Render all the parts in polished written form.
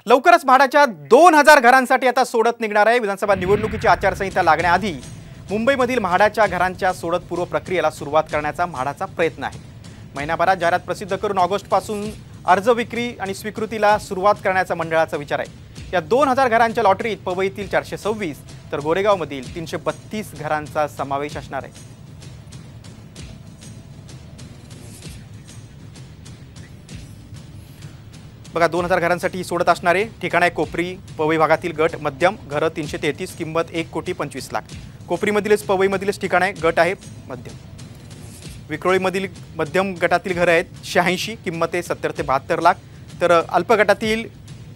लवकरच म्हाडाच्या 2000 घरांसाठी आता सोडत निघणार आहे। विधानसभा निवडणुकीची आचारसंहिता लागण्याआधी मुंबईमधील म्हाडाच्या घरांच्या सोडत पूर्व प्रक्रियेला सुरुवात करण्याचा म्हाडाचा प्रयत्न आहे। महिनाभरात जाहिरात प्रसिद्ध करून ऑगस्ट पासून अर्ज विक्री आणि स्वीकृतीला सुरुवात करण्याचा मंडळाचा विचार आहे। या 2000 घरांच्या लॉटरीत पवईतील 426 तर गोरेगावमधील 332 घरांचा समावेश असणार आहे। बघा 2000 घरांसाठी सोडत असणारे ठिकाण आहे कोपरी पवई भागातील गट मध्यम घर 333 किंमत 1,25,00,000। कोपरीमधीलच पवईमधीलच ठिकाण आहे गट आहे मध्यम। विक्रोळीमधील मध्यम गटातील घर आहेत 86 किंमत आहे 70 ते 72 लाख तर अल्प गटातील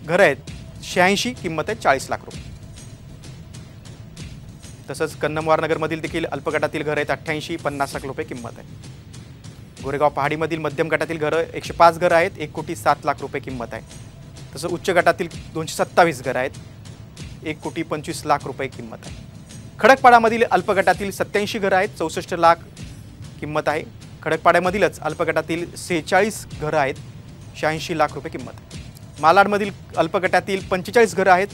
घर आहेत 86 किंमत आहे 40 लाख रुपये। तसंच कन्नमवार नगरमधील देखील अल्प गटातील घर आहेत 88 50 लाख रुपये किंमत आहे। गोरेगाव पहाडीमधील मध्यम गटातील घर 105 घर आहेत 1,07,00,000 रुपये किंमत आहे। तसं उच्च गटातील 227 घर आहेत 1,25,00,000 रुपये किंमत आहे। खडकपाड्यामधील अल्प गटातील 87 घर आहेत 64 लाख किंमत आहे। खडकपाड्यामधीलच अल्प गटातील 46 घर आहेत 86 लाख रुपये किंमत आहे। मालाडमधील अल्प गटातील 45 घर आहेत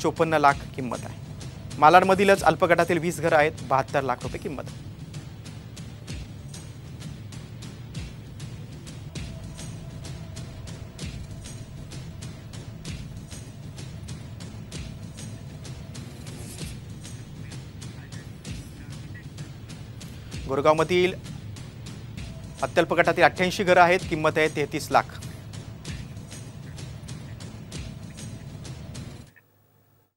54 लाख किंमत आहे। मालाडमधीलच अल्प गटातील 20 घर आहेत 72 लाख रुपये किंमत आहे। गोरेगावमधील अत्यल्प गटातील 88 घरं आहेत किंमत आहे 33 लाख।